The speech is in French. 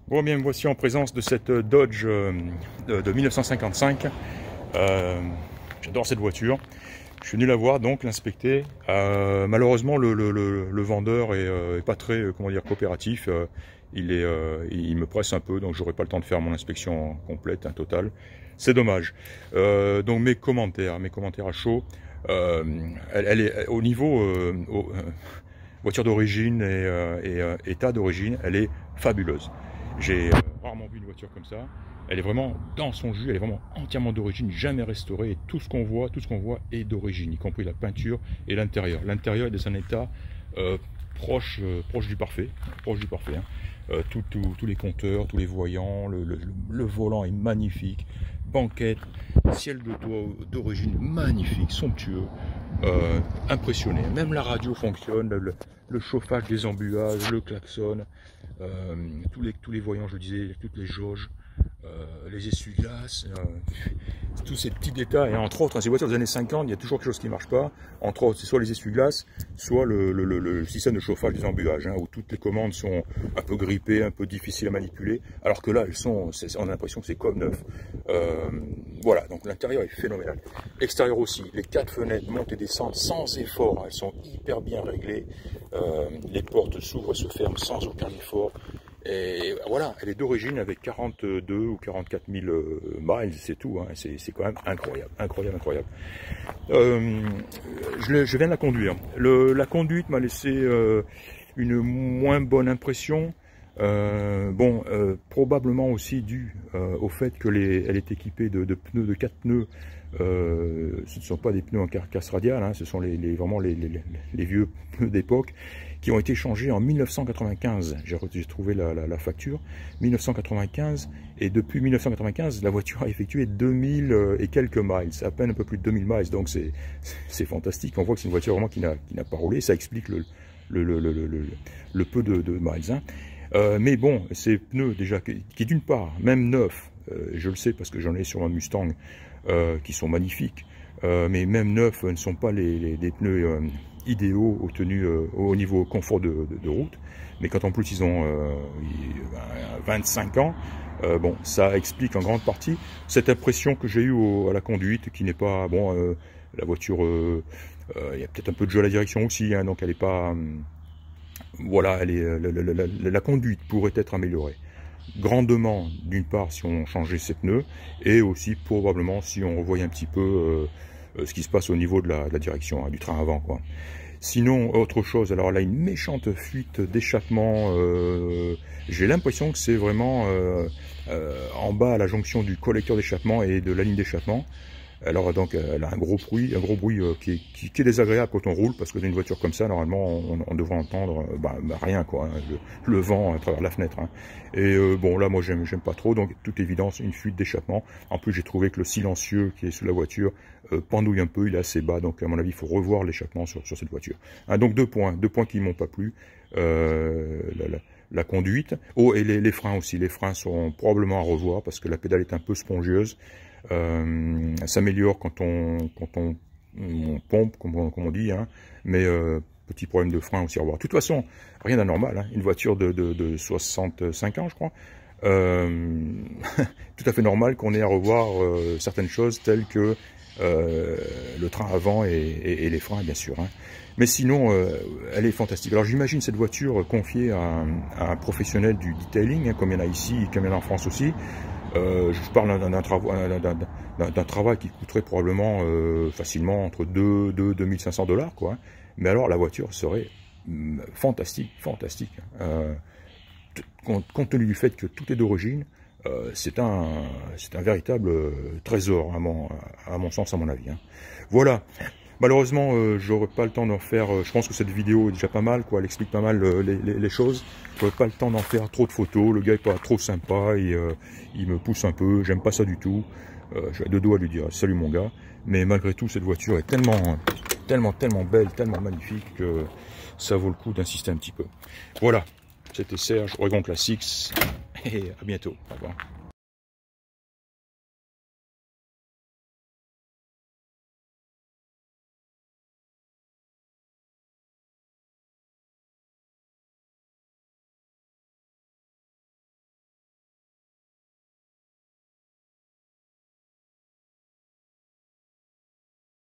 Bon, bien, me voici en présence de cette Dodge de 1955. J'adore cette voiture. Je suis venu la voir, donc l'inspecter. Malheureusement, le vendeur est pas très, comment dire, coopératif. Il me presse un peu, donc j'aurai pas le temps de faire mon inspection complète, totale. C'est dommage. Donc mes commentaires à chaud. Elle est au niveau voiture d'origine et état d'origine, elle est fabuleuse. J'ai rarement vu une voiture comme ça. Elle est vraiment dans son jus, elle est vraiment entièrement d'origine, jamais restaurée. Et tout ce qu'on voit est d'origine, y compris la peinture et l'intérieur. L'intérieur est dans un état proche du parfait, hein. Tous les compteurs, tous les voyants, le volant est magnifique, banquette, ciel de toit d'origine magnifique, somptueux, impressionné. Même la radio fonctionne, le chauffage des embuages, le klaxon, tous les voyants, je disais, toutes les jauges, les essuie-glaces, tous ces petits détails. Et entre autres, ces voitures des années 50, il y a toujours quelque chose qui ne marche pas. Entre autres, c'est soit les essuie-glaces, soit le système de chauffage des embuages, hein, où toutes les commandes sont un peu grippées, un peu difficiles à manipuler. Alors que là, on a l'impression que c'est comme neuf. Voilà, donc l'intérieur est phénoménal. Extérieur aussi, les 4 fenêtres montent et descendent sans effort. Elles sont hyper bien réglées. Les portes s'ouvrent et se ferment sans aucun effort. Et voilà, elle est d'origine avec 42 ou 44 000 miles, c'est tout, hein. C'est quand même incroyable. Je viens de la conduire. La conduite m'a laissé une moins bonne impression. Probablement aussi dû au fait que elle est équipée de pneus, de 4 pneus. Ce ne sont pas des pneus en carcasse radiale, hein, ce sont vraiment les vieux pneus d'époque qui ont été changés en 1995. J'ai trouvé la facture, 1995, et depuis 1995, la voiture a effectué 2000 et quelques miles, à peine un peu plus de 2000 miles, donc c'est fantastique. On voit que c'est une voiture vraiment qui n'a pas roulé, ça explique le peu de miles, hein. Mais bon, ces pneus déjà, qui d'une part, même neufs, je le sais parce que j'en ai sur ma Mustang, qui sont magnifiques, mais même neufs ne sont pas des pneus idéaux obtenus au niveau confort de route. Mais quand en plus ils ont 25 ans, bon, ça explique en grande partie cette impression que j'ai eue à la conduite, qui n'est pas, bon, la voiture, il y a peut-être un peu de jeu à la direction aussi, hein, donc elle n'est pas... Voilà, la conduite pourrait être améliorée grandement, d'une part si on changeait ses pneus, et aussi probablement si on revoyait un petit peu ce qui se passe au niveau de la direction, hein, du train avant, quoi. Sinon, autre chose, alors là, une méchante fuite d'échappement, j'ai l'impression que c'est vraiment en bas à la jonction du collecteur d'échappement et de la ligne d'échappement. Alors donc elle a un gros bruit qui est désagréable quand on roule, parce que dans une voiture comme ça, normalement on devrait entendre rien, quoi, hein, le vent à travers la fenêtre, hein. Et bon, là moi j'aime pas trop, donc toute évidence une fuite d'échappement. En plus j'ai trouvé que le silencieux qui est sous la voiture pendouille un peu, il est assez bas, donc à mon avis il faut revoir l'échappement sur cette voiture, hein. Donc deux points qui m'ont pas plu. La conduite, et les freins aussi. Les freins sont probablement à revoir parce que la pédale est un peu spongieuse. Ça s'améliore quand on pompe, comme on dit, hein, mais petit problème de frein aussi à revoir. De toute façon, rien d'anormal, hein, une voiture de 65 ans, je crois. Tout à fait normal qu'on ait à revoir certaines choses telles que le train avant et les freins, bien sûr, hein. Mais sinon, elle est fantastique. Alors j'imagine cette voiture confiée à un professionnel du detailing, hein, comme il y en a ici, comme il y en a en France aussi. Je parle d'un travail qui coûterait probablement facilement entre 2 500 $, quoi. Mais alors la voiture serait fantastique. Compte tenu du fait que tout est d'origine, c'est un véritable trésor, à mon sens, à mon avis, hein. Voilà. Malheureusement, j'aurai pas le temps d'en faire. Je pense que cette vidéo est déjà pas mal, quoi. Elle explique pas mal les choses. J'aurai pas le temps d'en faire trop de photos. Le gars est pas trop sympa et il me pousse un peu. J'aime pas ça du tout. J'ai deux doigts à lui dire salut mon gars. Mais malgré tout, cette voiture est tellement belle, tellement magnifique que ça vaut le coup d'insister un petit peu. Voilà. C'était Serge, Oregon Classics. Et à bientôt. Au revoir.